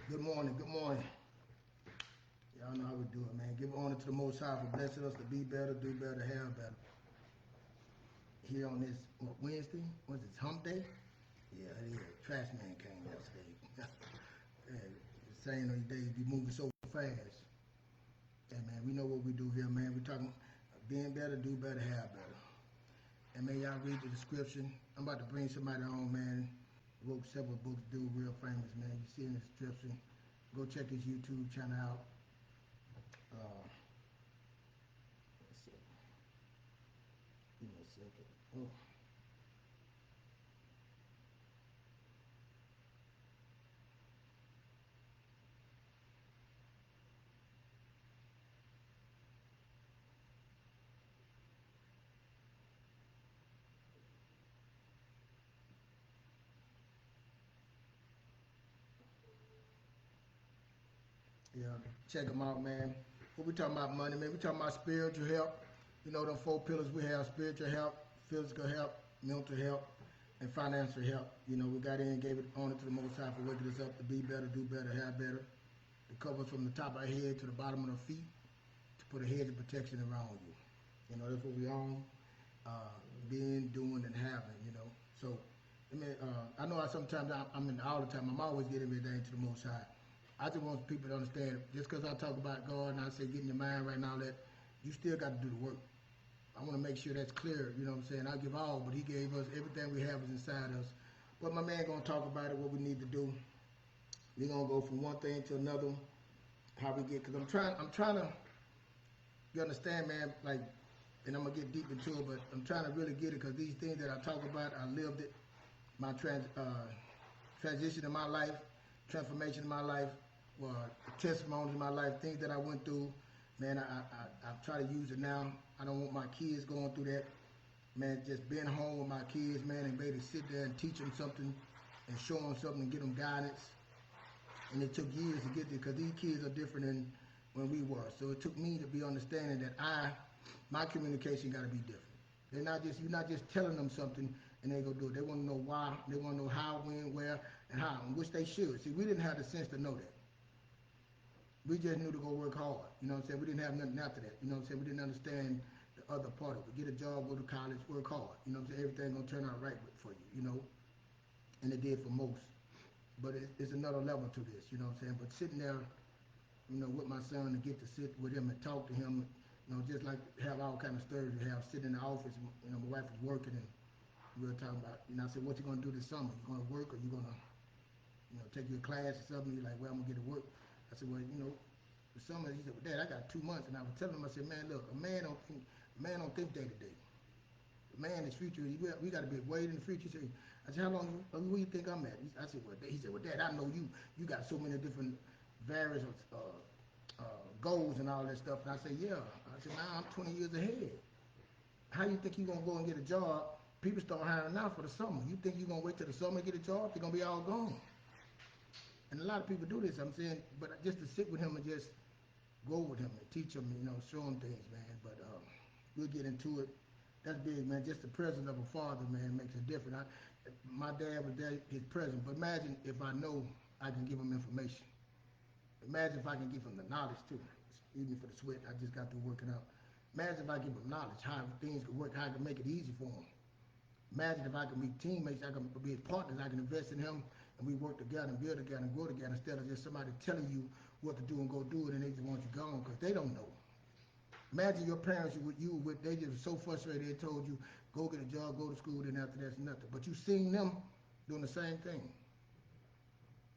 Good morning, good morning. Y'all know how we do it, man. Give honor to the Most High for blessing us to be better, do better, have better. Here on this Wednesday, what's it, Hump Day? Yeah, it is. Trash man came yesterday. And saying these days be moving so fast. Hey man, we know what we do here, man. We talking being better, do better, have better. And man, y'all read the description. I'm about to bring somebody on, man. Wrote several books, dude, real famous, man. You see in the description. Go check his YouTube channel out. Let's see. Give me a second. Oh. Yeah, check them out, man. What we talking about money, man? We talking about spiritual health. You know, them four pillars we have: spiritual health, physical health, mental health, and financial health. You know, we got in and gave it honor to the Most High for waking us up to be better, do better, have better. To cover us from the top of our head to the bottom of our feet, to put a hedge of protection around you. You know, that's what we own, being, doing, and having, you know. So, I know sometimes I'm in all the time, I'm always getting everything to the Most High. I just want people to understand, just because I talk about God and I say get in your mind right now, that you still got to do the work. I want to make sure that's clear, you know what I'm saying? I give all, but he gave us everything we have is inside us. But my man going to talk about it, what we need to do. We're going to go from one thing to another, how we get, because I'm trying to, you understand, man, like, and I'm going to get deep into it, but I'm trying to really get it, because these things that I talk about, I lived it, my transition in my life, transformation in my life, testimonies in my life, things that I went through, man, I try to use it now. I don't want my kids going through that. Man, just being home with my kids, man, and be able to sit there and teach them something and show them something and get them guidance. And it took years to get there because these kids are different than when we were. So it took me to be understanding that my communication got to be different. You're not just telling them something and they go do it. They want to know why. They want to know how, when, where, and how, and which they should. See, we didn't have the sense to know that. We just knew to go work hard. You know what I'm saying? We didn't have nothing after that. You know what I'm saying? We didn't understand the other part of it. Get a job, go to college, work hard. You know what I'm saying? Everything gonna turn out right for you, you know? And it did for most. But it's another level to this, you know what I'm saying? But sitting there, you know, with my son and get to sit with him and talk to him, you know, just like have all kind of stories to have, sit in the office, you know, my wife was working and we were talking about, you know, I said, what you gonna do this summer? You gonna work or you gonna, you know, take your class or something? He's like, well, I'm gonna get to work. I said, well, you know, the summer, he said, well, Dad, I got 2 months. And I was telling him, I said, man, look, a man don't think day to day. A man is future, we got to be way in the future. I said, how long, where you think I'm at? I said, well, he said, well, Dad, I know you got so many different various goals and all that stuff. And I said, yeah. I said, now I'm 20 years ahead. How you think you're going to go and get a job? People start hiring now for the summer. You think you're going to wait till the summer to get a job? They're going to be all gone. And a lot of people do this, I'm saying, but just to sit with him and just go with him and teach him, you know, show him things, man. But we'll get into it. That's big, man. Just the presence of a father, man, makes a difference. My dad was there, his presence. But imagine if I know I can give him information. Imagine if I can give him the knowledge, too. Excuse me for the sweat. I just got through working out. Imagine if I give him knowledge, how things could work, how I can make it easy for him. Imagine if I can be teammates, I can be his partners, I can invest in him, and we work together and build together and grow together instead of just somebody telling you what to do and go do it and they just want you gone because they don't know. Imagine your parents they just so frustrated they told you, go get a job, go to school, then after that's nothing. But you seen them doing the same thing.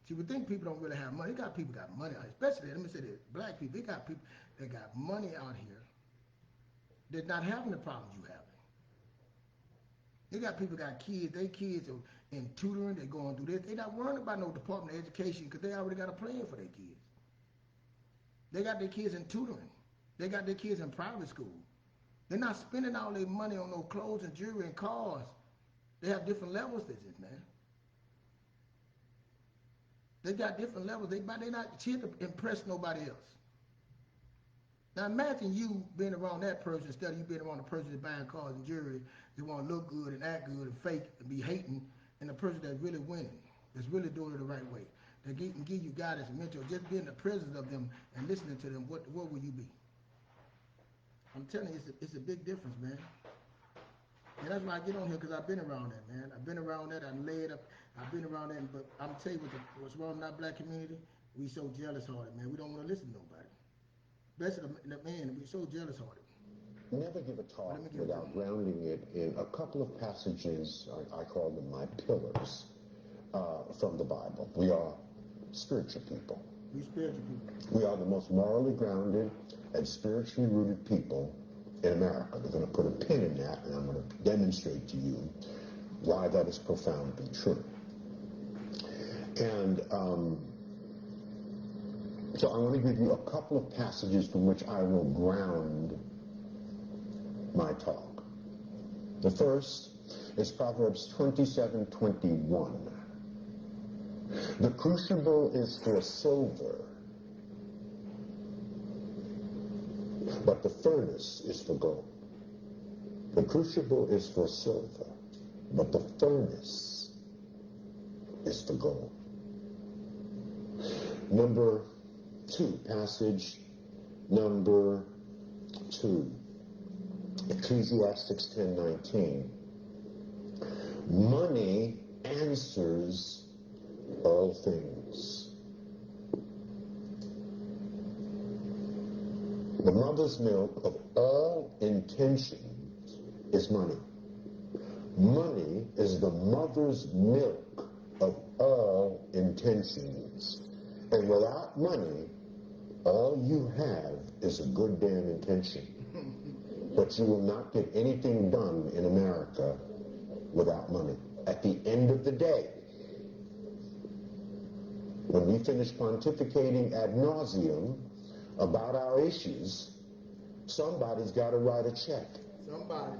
See, we think people don't really have money. People got money, especially, let me say this, black people, they got people that got money out here that's not having the problems you have. They got people got kids, their kids are in tutoring, they going through this. They not worrying about no Department of Education because they already got a plan for their kids. They got their kids in tutoring. They got their kids in private school. They're not spending all their money on no clothes and jewelry and cars. They have different levels to this, man. They got different levels. They're not here to impress nobody else. Now imagine you being around that person instead of you being around the person that's buying cars and jewelry, that want to look good and act good and fake and be hating, and the person that's really winning, that's really doing it the right way. that can give you guidance and mentor, just be in the presence of them and listening to them, what will you be? I'm telling you, it's a big difference, man. And that's why I get on here, because I've been around that, man. I've been around that. I've laid up. I've been around that. But I'm telling you, what's wrong in our black community, we so jealous-hearted, man. We don't want to listen to nobody. Especially the man, we so jealous-hearted. Never give a talk without grounding it in a couple of passages, I call them my pillars, from the Bible. We are spiritual people. We spiritual people. We are the most morally grounded and spiritually rooted people in America. We're going to put a pin in that, and I'm going to demonstrate to you why that is profoundly true. And so I want to give you a couple of passages from which I will ground my talk. The first is Proverbs 27:21. The crucible is for silver, but the furnace is for gold. The crucible is for silver, but the furnace is for gold. Number 2, passage number 2, Ecclesiastes 10:19. Money answers all things. The mother's milk of all intentions is money. Money is the mother's milk of all intentions. And without money, all you have is a good damn intention. But you will not get anything done in America without money. At the end of the day, when we finish pontificating ad nauseum about our issues, somebody's got to write a check. Somebody.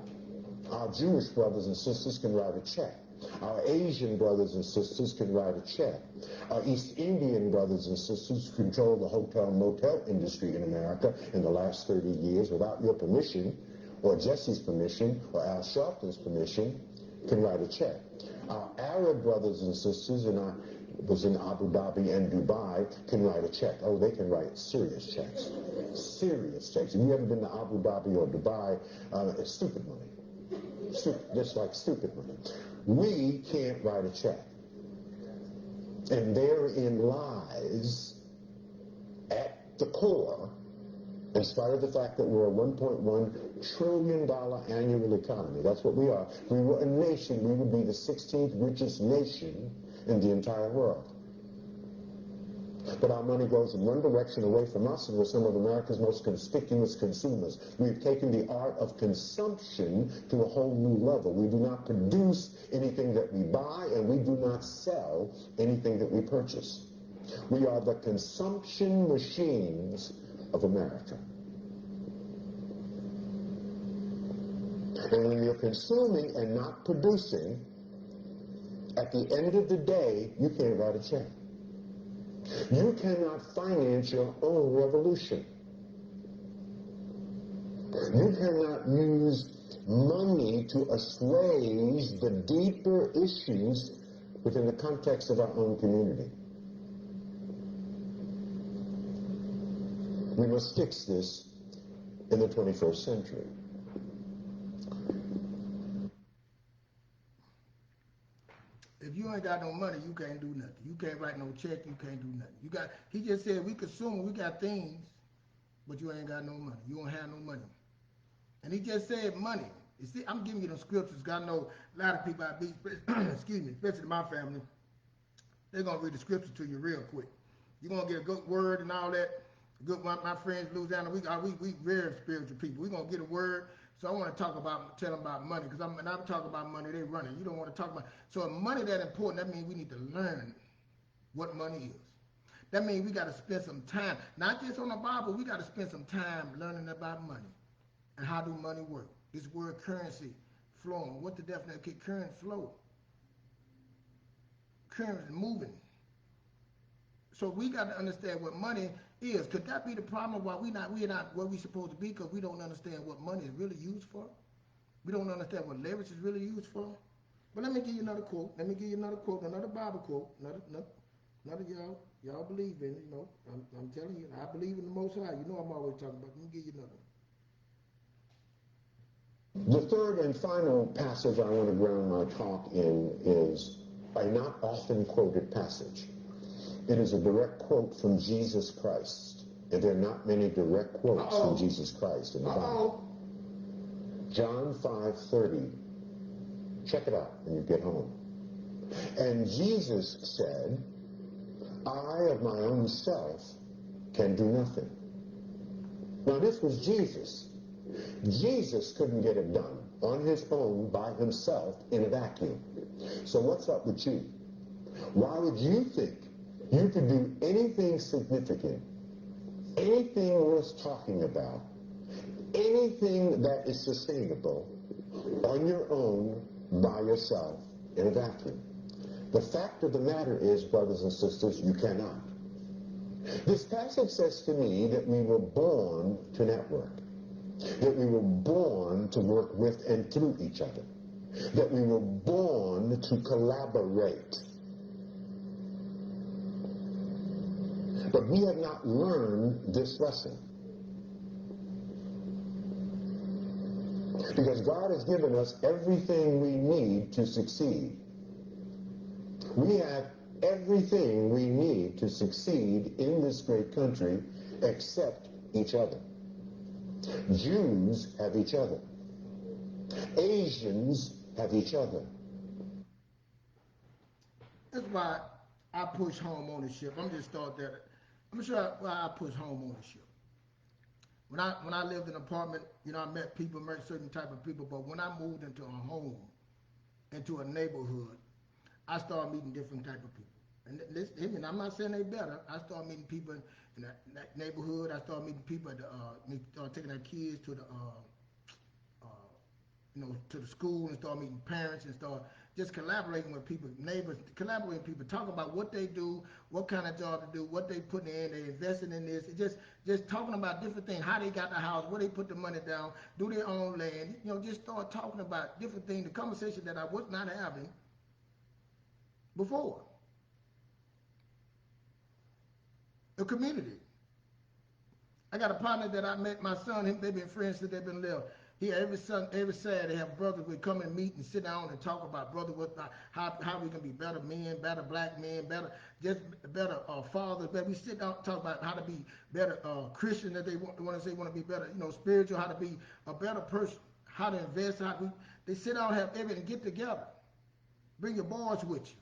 Our Jewish brothers and sisters can write a check. Our Asian brothers and sisters can write a check. Our East Indian brothers and sisters who control the hotel and motel industry in America in the last 30 years without your permission, or Jesse's permission, or Al Sharpton's permission, can write a check. Our Arab brothers and sisters was in Abu Dhabi and Dubai can write a check. Oh, they can write serious checks. Serious checks. If you haven't been to Abu Dhabi or Dubai, it's stupid money. Just like stupid money. We can't write a check. And therein lies, at the core, in spite of the fact that we're a $1.1 trillion annual economy, that's what we are. If we were a nation, we would be the 16th richest nation in the entire world. But our money goes in one direction away from us, and we're some of America's most conspicuous consumers. We've taken the art of consumption to a whole new level. We do not produce anything that we buy, and we do not sell anything that we purchase. We are the consumption machines of America. And when you're consuming and not producing, at the end of the day, you can't write a check. You cannot finance your own revolution. You cannot use money to assuage the deeper issues within the context of our own community. We must fix this in the 21st century. If you ain't got no money, you can't do nothing. You can't write no check, you can't do nothing. He just said we consume, we got things, but you ain't got no money. You don't have no money. And he just said money. You see, I'm giving you the scriptures, because I know a lot of people I beat, excuse me, especially my family, they're going to read the scripture to you real quick. You're going to get a good word and all that. Good, my friends in Louisiana, we very spiritual people. We're going to get a word. So I want to tell them about money, because when I talk about money, they running. You don't want to talk about. So if money that important, that means we need to learn what money is. That means we got to spend some time, not just on the Bible. We got to spend some time learning about money and how do money work. This word currency, flowing. What the definition? Current flow. Currency moving. So we got to understand what money is. Could that be the problem why we're not where we're supposed to be, because we don't understand what money is really used for? We don't understand what leverage is really used for? But let me give you another quote. Another Bible quote. Another None of y'all, y'all believe in it, you know. I'm telling you, I believe in the Most High. You know I'm always talking about. Let me give you another The third and final passage I want to ground my talk in is a not often quoted passage. It is a direct quote from Jesus Christ. And there are not many direct quotes from Jesus Christ in the Bible. John 5:30. Check it out when you get home. And Jesus said, I of my own self can do nothing. Now this was Jesus. Jesus couldn't get it done on his own by himself in a vacuum. So what's up with you? Why would you think you could do anything significant, anything worth talking about, anything that is sustainable on your own by yourself in a vacuum? The fact of the matter is, brothers and sisters, you cannot. This passage says to me that we were born to network, that we were born to work with and through each other, that we were born to collaborate. But we have not learned this lesson. Because God has given us everything we need to succeed. We have everything we need to succeed in this great country except each other. Jews have each other. Asians have each other. That's why I push home ownership. I'm just start that. I'm sure why I push home ownership. When I lived in an apartment, you know, I met people, met certain type of people. But when I moved into a home, into a neighborhood, I started meeting different type of people. And this, and I'm not saying they better. I started meeting people in that neighborhood. I started meeting people at taking their kids to the you know, to the school and start meeting parents and start just collaborating with people, neighbors, collaborating with people, talking about what they do, what kind of job to do, what they putting in, they investing in this, just talking about different things, how they got the house, where they put the money down, do their own land, you know, just start talking about different things, the conversation that I was not having before. The community. I got a partner that I met, my son, they've been friends since they've been little. He every Saturday have brothers would come and meet and sit down and talk about how we can be better men, better black men, better fathers. But we sit down and talk about how to be better Christian, that they want to be better, you know, spiritual, how to be a better person, how to invest, they sit down and have everything, get together. Bring your boys with you.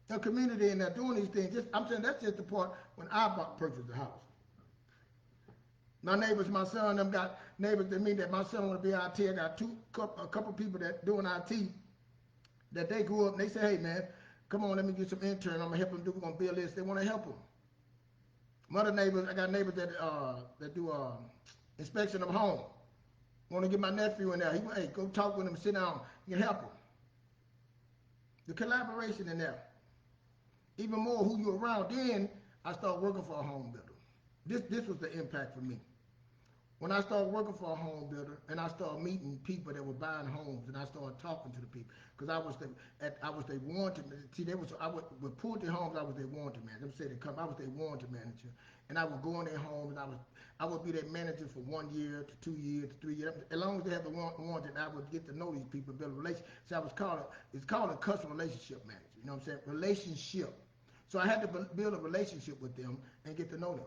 The community and they're doing these things. I'm saying that's just the part when I purchased the house. My neighbors, my son, them got neighbors that mean that my son want to be IT. I got a couple people that doing IT that they grew up and they say, hey man, come on, let me get some intern. I'm gonna help them do. We're gonna build this. They want to help them. My other neighbors, I got neighbors that do inspection of home. Want to get my nephew in there. Hey, go talk with him, sit down. You can help him. The collaboration in there. Even more who you're around. Then I start working for a home builder. This was the impact for me. When I started working for a home builder and I started meeting people that were buying homes and I started talking to the people because I was their warranty. See, I would report their homes. I was their warranty manager. Them say they come. I was their warranty manager, and I would go in their homes and I would be their manager for 1 year to 2 years to 3 years. As long as they have the warranty, I would get to know these people, build a relationship. So it's called a customer relationship manager. You know what I'm saying? Relationship. So I had to build a relationship with them and get to know them.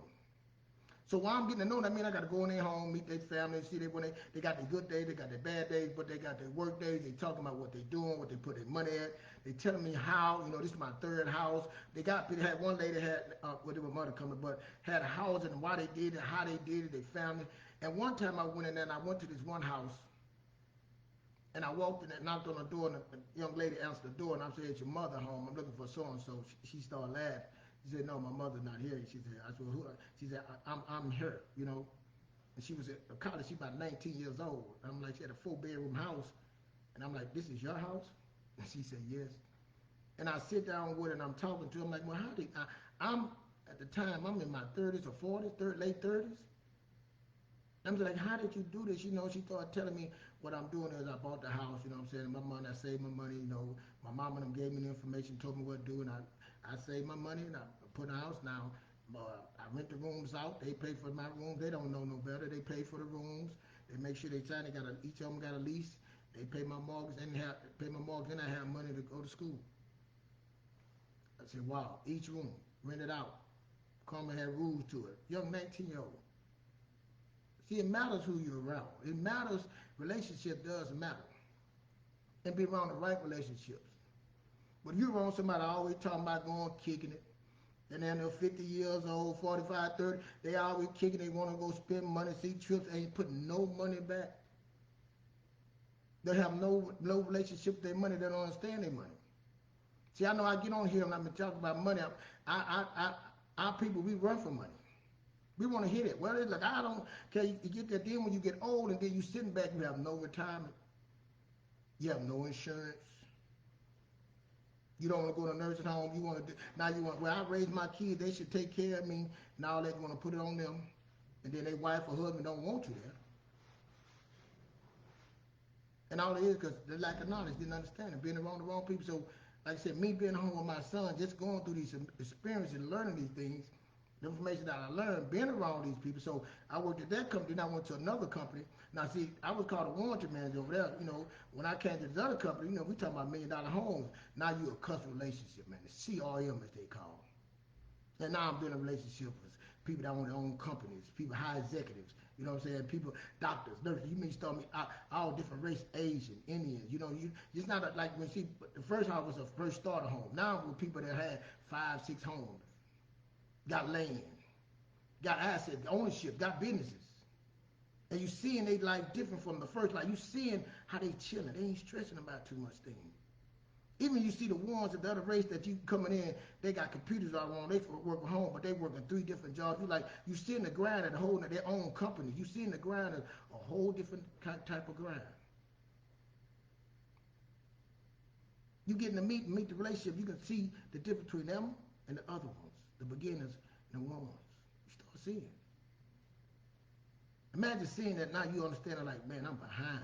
So while I'm getting to know them, I mean, I got to go in their home, meet their family, see they got their good days, they got their bad days, but they got their work days. They talking about what they doing, what they put their money at. They telling me how, you know, this is my third house. They had one lady had, with her mother coming, but had a house and why they did it, how they did it, their family. And one time I went in there and I went to this one house and I walked in and knocked on the door and a young lady answered the door and I said, it's your mother home. I'm looking for so-and-so. She started laughing. She said, no, my mother's not here. She said, I said, who? She said, I'm her, you know. And she was at college. She about 19 years old. I'm like, she had a 4-bedroom house. And I'm like, this is your house? And she said, yes. And I sit down with her and I'm talking to her. I'm like, well, I'm, at the time, I'm in my 30s or 40s, late 30s. I'm like, how did you do this? You know, she started telling me what I'm doing is I bought the house, you know what I'm saying? My money, I saved my money, you know. My mom and them gave me the information, told me what to do, and I saved my money and I put a house now. I rent the rooms out. They pay for my rooms. They don't know no better. They pay for the rooms. They make sure they sign. Each of them got a lease. They pay my mortgage and I have money to go to school. I said, wow, each room rented out. Carmen had rules to it. Young 19-year-old. See, it matters who you're around. It matters. Relationship does matter. And be around the right relationships. But if you're around somebody always talking about going kicking it, and then they're 50 years old, 45, 30, they always kicking, they want to go spend money, see trips, ain't putting no money back. They have no relationship with their money, they don't understand their money. See, I know I get on here and I've been talking about money. Our people, we run for money. We want to hit it. Well, it's like, I don't care. You get that then when you get old and then you sitting back, you have no retirement. You have no insurance. You don't want to go to a nursing home. Well, I raised my kids. They should take care of me. Now they're going to put it on them. And then their wife or husband don't want you there. And all it is because the lack of knowledge, didn't understand it, being around the wrong people. So, like I said, me being home with my son, just going through these experiences and learning these things, the information that I learned, being around these people. So I worked at that company, then I went to another company. Now, see, I was called a warranty manager over there. You know, when I came to this other company, you know, we talking about $1 million homes. Now you're a customer relationship man, the CRM as they call it. And now I'm building relationships with people that own their own companies, people, high executives. You know what I'm saying? People, doctors, nurses. You may start me all different race, Asian, Indians. You know, it's not like when see the first house was a first starter home. Now with people that had 5, 6 homes. Got land, got assets, ownership, got businesses. And you seeing they life different from the first. Like you seeing how they chilling. They ain't stressing about too much things. Even you see the ones of the other race that you coming in, they got computers all around. They work from home, but they working 3 different jobs. You seeing the grind of the whole of their own companies. You seeing the grind of a whole different type of grind. You getting to meet the relationship. You can see the difference between them and the other ones, the beginners and the ones. You start seeing. Imagine seeing that now you understand it like, man, I'm behind.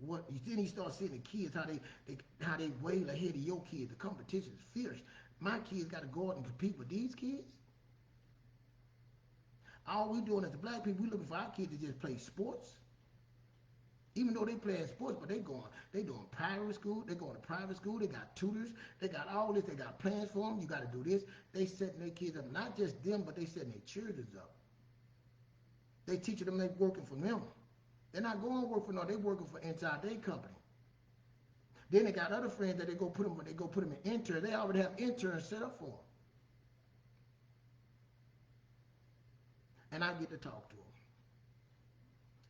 What then you start seeing the kids, how they way ahead of your kids. The competition is fierce. My kids got to go out and compete with these kids. All we doing as the black people, we looking for our kids to just play sports. Even though they playing sports, but they doing private school, they going to private school, they got tutors, they got all this, they got plans for them, you got to do this. They setting their kids up, not just them, but they setting their children up. They teaching them they working for them. They're not going to work for no, they working for inside their company. Then they got other friends that they go put them in interns. They already have interns set up for them. And I get to talk to them.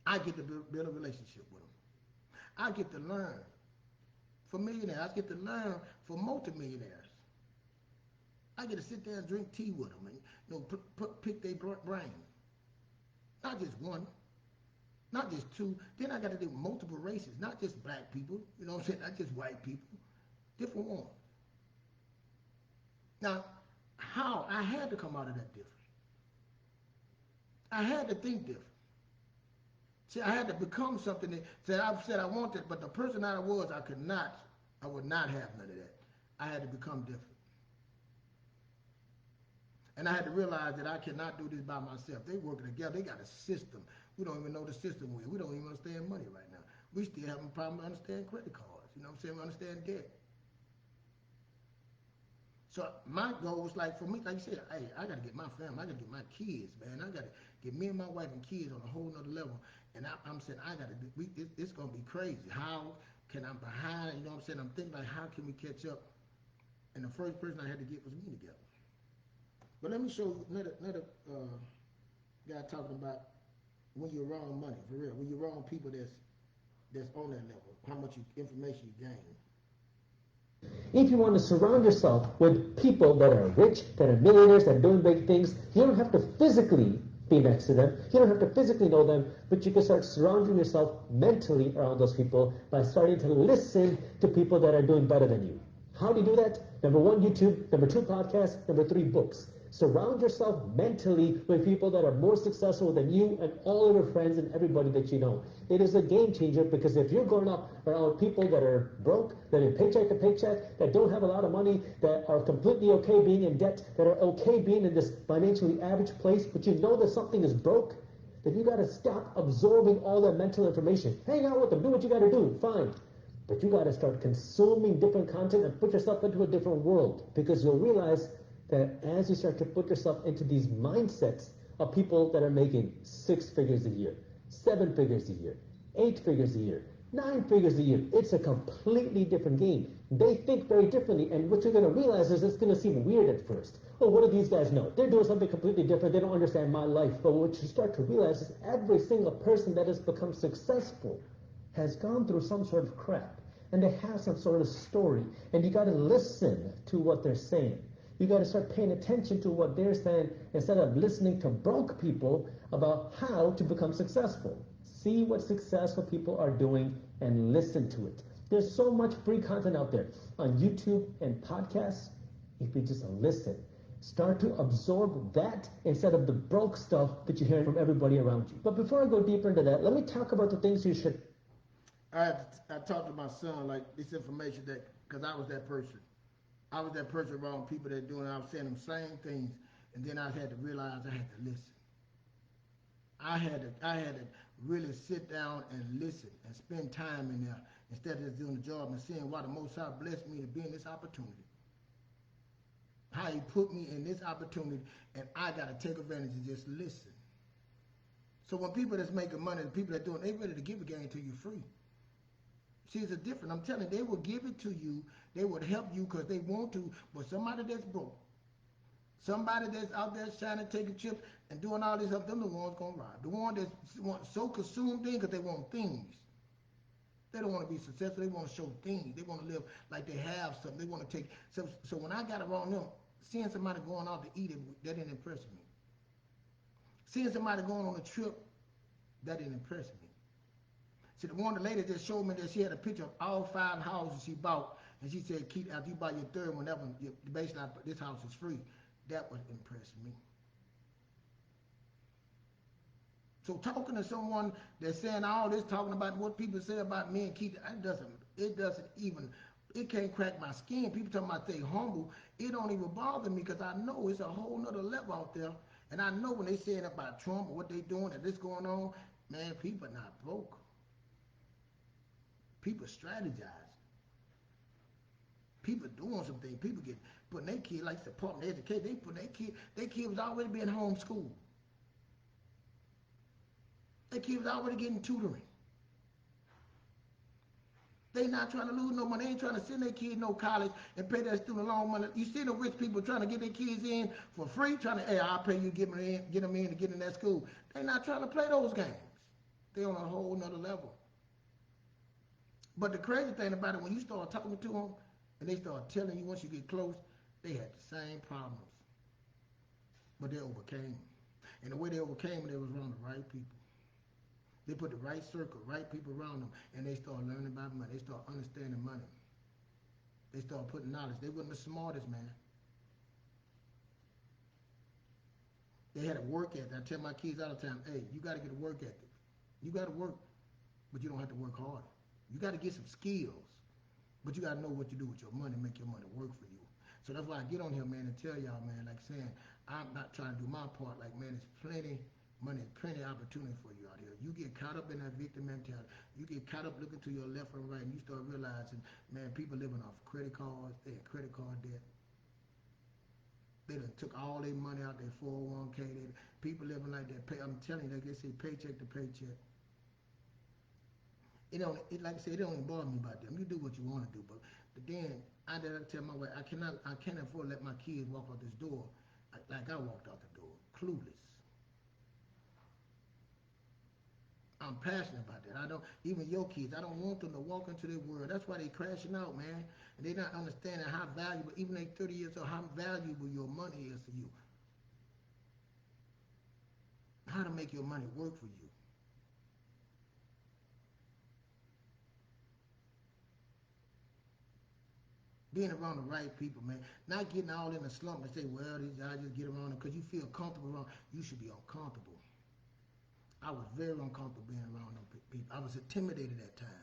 I get to build a relationship with them. I get to learn from millionaires. I get to learn from multimillionaires. I get to sit there and drink tea with them and pick their brain. Not just one, not just 2. Then I got to do multiple races, not just black people. You know what I'm saying? Not just white people, different ones. Now, how I had to come out of that different. I had to think different. See, I had to become something that I said I wanted, but the person that I was, I would not have none of that. I had to become different. And I had to realize that I cannot do this by myself. They working together. They got a system. We don't even know the system we're in. We don't even understand money right now. We still having a problem understanding credit cards. You know what I'm saying? We understand debt. So my goal was like, for me, like you said, hey, I got to get my family. I got to get my kids, man. I got to get me and my wife and kids on a whole nother level. And I'm saying, I got to do, it's going to be crazy. How can I'm behind? You know what I'm saying? I'm thinking like, how can we catch up? And the first person I had to get was me together. But let me show you another guy talking about when you're around money, for real. When you're around people that's on that level, how much information you gain. If you want to surround yourself with people that are rich, that are millionaires, that are doing big things, you don't have to physically be next to them. You don't have to physically know them, but you can start surrounding yourself mentally around those people by starting to listen to people that are doing better than you. How do you do that? Number 1, YouTube. Number 2, podcast. Number 3, books. Surround yourself mentally with people that are more successful than you and all of your friends and everybody that you know. It is a game changer, because if you're growing up around people that are broke, that are paycheck to paycheck, that don't have a lot of money, that are completely okay being in debt, that are okay being in this financially average place, but you know that something is broke, then you got to stop absorbing all that mental information. Hang out with them, do what you got to do, fine. But you got to start consuming different content and put yourself into a different world, because you'll realize that as you start to put yourself into these mindsets of people that are making 6 figures a year, 7 figures a year, 8 figures a year, 9 figures a year, it's a completely different game. They think very differently, and what you're going to realize is it's going to seem weird at first. Oh, what do these guys know? They're doing something completely different. They don't understand my life. But what you start to realize is every single person that has become successful has gone through some sort of crap, and they have some sort of story, and you got to listen to what they're saying. You got to start paying attention to what they're saying instead of listening to broke people about how to become successful. See what successful people are doing and listen to it. There's so much free content out there on YouTube and podcasts. If you just listen, start to absorb that instead of the broke stuff that you're hearing from everybody around you. But before I go deeper into that, let me talk about the things you should. I talked to my son like this information, that because I was that person. I was that person around people that doing. I was saying them same things, and then I had to realize I had to listen. I had to really sit down and listen and spend time in there instead of just doing the job and seeing why the Most High blessed me to be in this opportunity. How He put me in this opportunity, and I got to take advantage and just listen. So when people that's making money, the people that doing, they ready to give a game to you free. See, it's a different. I'm telling you, they will give it to you. They would help you because they want to. But somebody that's broke, somebody that's out there shining, taking chips, and doing all this stuff, them the ones gonna rob. The ones that want so consumed things because they want things. They don't want to be successful. They want to show things. They want to live like they have something. They want to take. So when I got around them, seeing somebody going out to eat, that didn't impress me. Seeing somebody going on a trip, that didn't impress me. See, the lady just showed me that she had a picture of all 5 houses she bought, and she said, "Keep after you buy your third one, that one, basically, this house is free." That would impress me. So talking to someone that's saying all this, talking about what people say about me and keep it doesn't even, it can't crack my skin. People talking about they humble, it don't even bother me because I know it's a whole nother level out there, and I know when they saying about Trump or what they doing and this going on, man, people are not broke. People strategize. People doing some things. People putting their kids, like the Department of Education, they put their kids was already being homeschooled. Their kids was already getting tutoring. They not trying to lose no money. They ain't trying to send their kids no college and pay their student loan money. You see the rich people trying to get their kids in for free, trying to, hey, I'll pay you, get them in to get in that school. They not trying to play those games. They on a whole nother level. But the crazy thing about it, when you start talking to them and they start telling you once you get close, they had the same problems. But they overcame them. And the way they overcame them, they was around the right people. They put the right circle, right people around them, and they start learning about money. They start understanding money. They start putting knowledge. They wasn't the smartest, man. They had a work ethic. I tell my kids all the time, hey, you got to get a work ethic. You got to work, but you don't have to work hard. You got to get some skills, but you got to know what to do with your money, make your money work for you. So that's why I get on here, man, and tell y'all, man, like saying, I'm not trying to do my part. Like, man, there's plenty money, plenty opportunity for you out here. You get caught up in that victim mentality. You get caught up looking to your left and right, and you start realizing, man, people living off credit cards, they in credit card debt. They done took all their money out their 401k. People living like that. I'm telling you, like they say, paycheck to paycheck. Like I said, it don't even bother me about them. You do what you want to do, but then I tell my wife, I can't afford to let my kids walk out this door like I walked out the door, clueless. I'm passionate about that. I don't, even your kids, I don't want them to walk into their world. That's why they crashing out, man. And they're not understanding how valuable, even they 30 years old, how valuable your money is to you. How to make your money work for you. Being around the right people, man. Not getting all in a slump and say, well, these guys just get around them because you feel comfortable around. You should be uncomfortable. I was very uncomfortable being around them people. I was intimidated at times.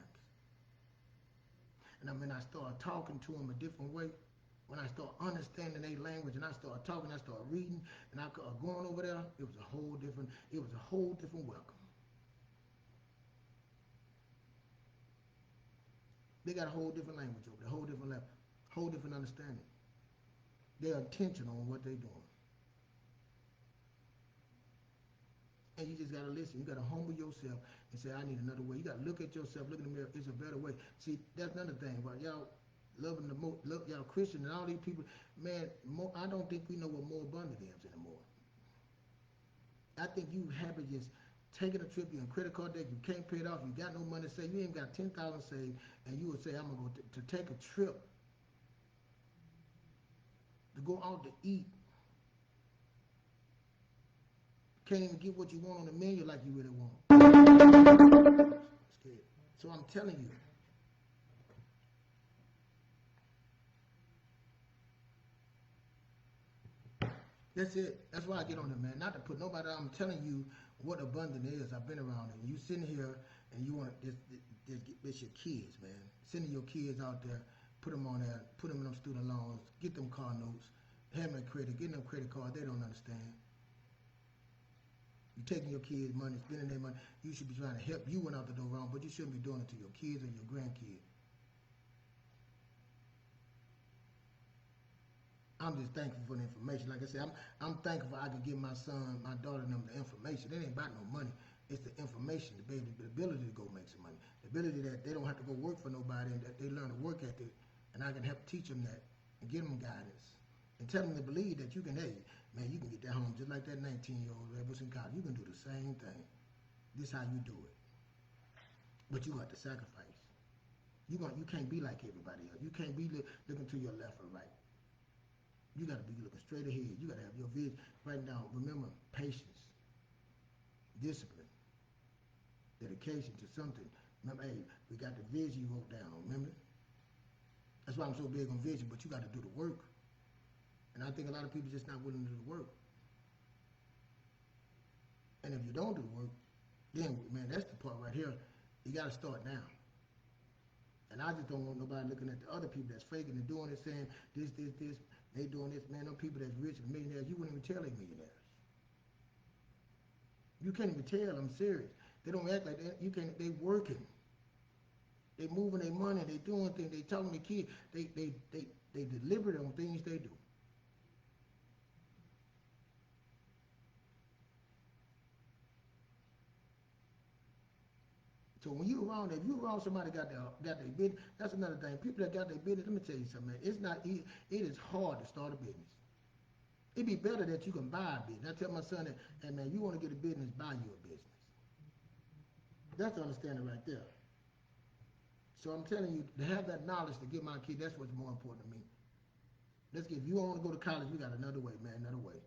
And I mean, I started talking to them a different way. When I started understanding their language and I started talking, I started reading, and I started going over there, it was a whole different welcome. They got a whole different language over there, whole different level, whole different understanding. They're intentional on what they're doing. And you just got to listen. You got to humble yourself and say, I need another way. You got to look at yourself, look in the mirror. It's a better way. See, that's another thing. About y'all loving the most, y'all Christian and all these people, man, I don't think we know what more abundant is anymore. I think you happy just taking a trip, you're on credit card debt, you can't pay it off, you got no money saved, you ain't got 10,000 saved, and you would say, I'm going to go to take a trip to go out to eat. Can't even get what you want on the menu like you really want. Scared. So I'm telling you, that's it. That's why I get on it, man. Not to put nobody out. I'm telling you what abundant is. I've been around it. You sitting here and you want to this your kids, man. Sending your kids out there, put them on there, put them in them student loans, get them car notes, have them credit, get them credit cards. They don't understand. You're taking your kids' money, spending their money. You should be trying to help you went out the door wrong, but you shouldn't be doing it to your kids or your grandkids. I'm just thankful for the information. Like I said, I'm thankful I can give my son, my daughter, them the information. It ain't about no money. It's the information, the ability to go make some money, the ability that they don't have to go work for nobody, and that they learn to work ethic, and I can help teach them that and give them guidance and tell them to believe that you can, hey, man, you can get that home just like that 19-year-old that was in college. You can do the same thing. This is how you do it. But you got to sacrifice. You can't be like everybody else. You can't be looking to your left or right. You got to be looking straight ahead. You got to have your vision. Write down, remember, patience, discipline, dedication to something. Remember, hey, we got the vision you wrote down, remember? That's why I'm so big on vision, but you got to do the work. And I think a lot of people just not willing to do the work. And if you don't do the work, then, man, that's the part right here. You got to start now. And I just don't want nobody looking at the other people that's faking and doing it, saying this, they doing this. Man, them people that's rich and millionaires, you wouldn't even tell they millionaires. You can't even tell, I'm serious. They don't act like that. You can't, they working. They moving their money, they doing things, they talking to kids, they deliberate on things they do. So when you around, if you around somebody got their business, that's another thing. People that got their business, let me tell you something, man. It's not easy. It is hard to start a business. It'd be better that you can buy a business. I tell my son that, hey man, you want to get a business, buy you a business. That's the understanding right there. So I'm telling you, to have that knowledge to give my kid, that's what's more important to me. If you want to go to college, we got another way, man, another way.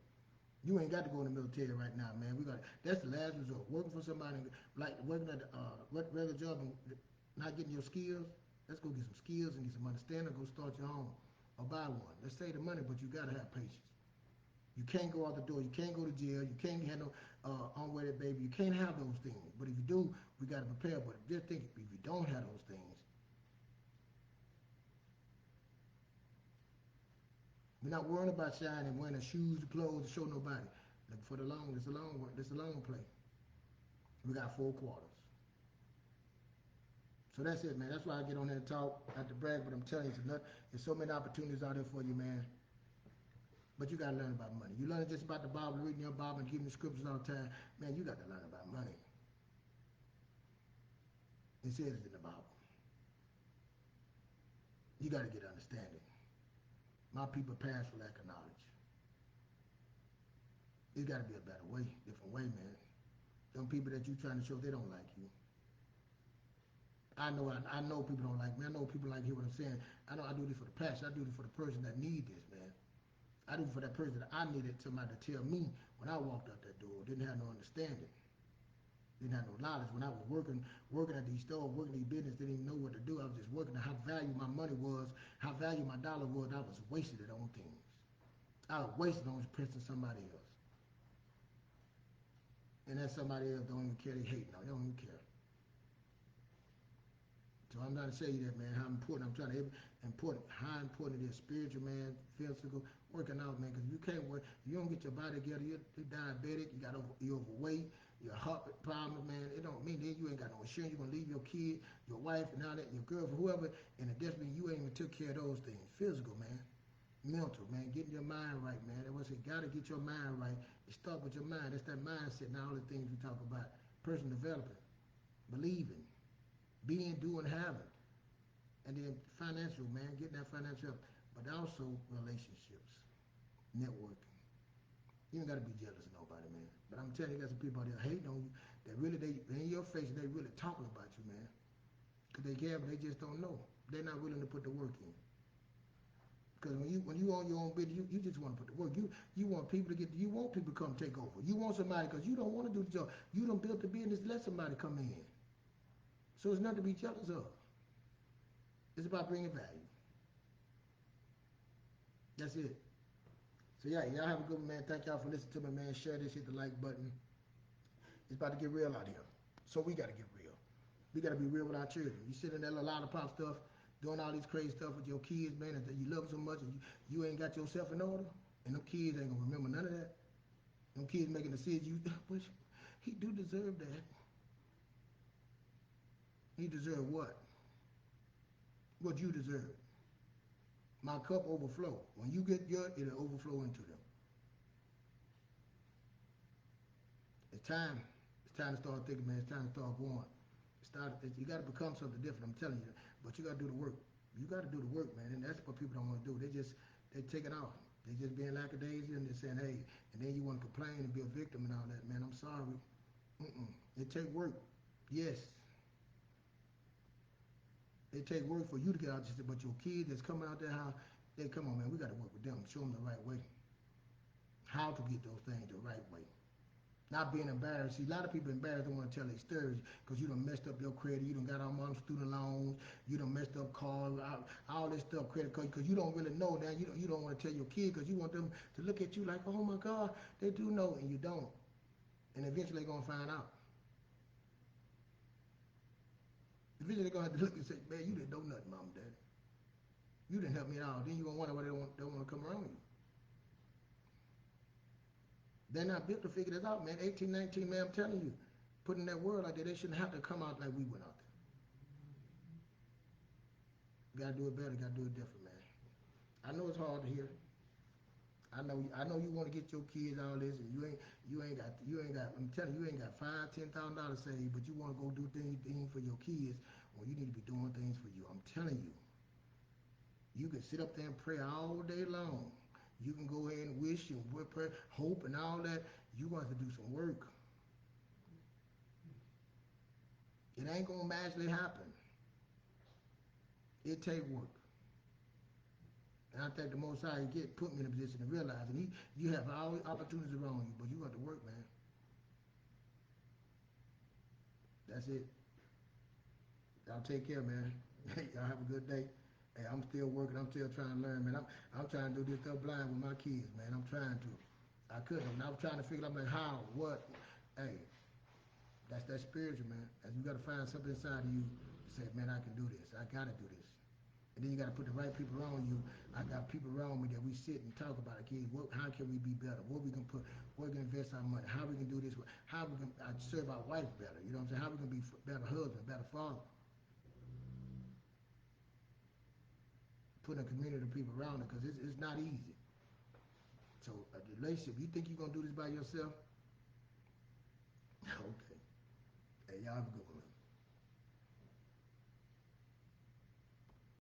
You ain't got to go in the military right now, man. That's the last resort. Working for somebody, like working at a regular job and not getting your skills. Let's go get some skills and get some understanding. Go start your own or buy one. Let's save the money, but you got to have patience. You can't go out the door. You can't go to jail. You can't have no unwedded baby. You can't have those things. But if you do, we got to prepare. But just think, if you don't have those things, we're not worrying about shining, wearing the shoes, the clothes to show nobody. For the long, it's a long play. We got 4 quarters. So that's it, man. That's why I get on there and talk, not to brag, but I'm telling you, there's so many opportunities out there for you, man. But you got to learn about money. You learn just about the Bible, reading your Bible, and giving the scriptures all the time. Man, you got to learn about money. It says it in the Bible. You got to get understanding. My people pass for lack of knowledge. There's got to be a better way, different way, man. Them people that you trying to show, they don't like you. I know people don't like me. I know people like hear what I'm saying. I know I do this for the passion. I do this for the person that need this, man. I do it for that person that I needed somebody to tell me when I walked out that door, didn't have no understanding. Didn't have no knowledge. When I was working at these stores, working these businesses, didn't even know what to do. I was just working on how valuable my money was, how valuable my dollar was. I was wasting it on things. I was wasting on impressing somebody else. And that somebody else don't even care. They hate now. They don't even care. So I'm trying to tell you that, man, how important, how important it is, spiritual, man, physical, working out, man, because you can't work, you don't get your body together, you're diabetic, you're overweight, your heart problem, man, it don't mean that you ain't got no insurance, you're going to leave your kid, your wife, and all that, your girlfriend, whoever, and it just means you ain't even took care of those things. Physical, man, mental, man, getting your mind right, man. That's what I say, got to get your mind right. It starts with your mind. That's that mindset and all the things we talk about. Person developing, believing, being, doing, having. And then financial, man, getting that financial, but also relationships, networking. You ain't got to be jealous of nobody, man. But I'm telling you, there's some people out there hating on you that really, they in your face and they really talking about you, man. Because they care, but they just don't know. They're not willing to put the work in. Because when you own your own business, you just want to put the work. You want people to come take over. You want somebody, because you don't want to do the job. You don't build the business, let somebody come in. So it's nothing to be jealous of. It's about bringing value. That's it. So yeah, y'all have a good one, man. Thank y'all for listening to me, man. Share this, hit the like button. It's about to get real out here. So we got to get real. We got to be real with our children. You sitting there lot of pop stuff, doing all these crazy stuff with your kids, man, and you love so much, and you ain't got yourself in order, and them kids ain't going to remember none of that. Them kids making decisions, he do deserve that. He deserve what? What you deserve. My cup overflow. When you get yours, it'll overflow into them. It's time. It's time to start thinking, man. It's time to start going. You got to become something different. I'm telling you. But you got to do the work. You got to do the work, man. And that's what people don't want to do. They take it off. They just being lackadaisical and they're saying, hey, and then you want to complain and be a victim and all that, man. I'm sorry. It take work. Yes. It take work for you to get out there, but your kids that's coming out there, they come on, man, we got to work with them, show them the right way. How to get those things the right way. Not being embarrassed. See, a lot of people embarrassed don't want to tell their stories because you done messed up your credit, you done got all them student loans, you done messed up cars, all this stuff, credit card, because you don't really know that. You don't want to tell your kid because you want them to look at you like, oh my God, they do know, and you don't. And eventually they're going to find out. Eventually they're going to have to look and say, man, you didn't know nothing, mom and daddy. You didn't help me at all. Then you're going to wonder why they don't want to come around you. They're not built to figure this out, man. 18, 19, man, I'm telling you. Putting that word out there, they shouldn't have to come out like we went out there. Got to do it better. Got to do it different, man. I know it's hard to hear. I know you want to get your kids all this, and you ain't got. I'm telling you, you ain't got $5,000-$10,000 saved, but you want to go do things for your kids. Well, you need to be doing things for you. I'm telling you. You can sit up there and pray all day long. You can go ahead and wish and pray, hope and all that. You're going to have to do some work. It ain't going to magically happen. It take work. And I think the Most High put me in a position to realize, and you have all the opportunities around you, but you got to work, man. That's it. Y'all take care, man. Y'all have a good day. Hey, I'm still working. I'm still trying to learn, man. I'm trying to do this stuff blind with my kids, man. I'm trying to. I couldn't. I was trying to figure out, like, how, what. Hey, that's that spiritual, man. And you got to find something inside of you to say, man, I can do this. I got to do this. And then you got to put the right people around you. I got people around me that we sit and talk about, okay, how can we be better? What we can put, where we can invest our money? How we can do this? How we can serve our wife better? You know what I'm saying? How we can be better husband, better father? Putting a community of people around it, because it's not easy. So a relationship, you think you're going to do this by yourself? Okay. Hey, y'all have a good one.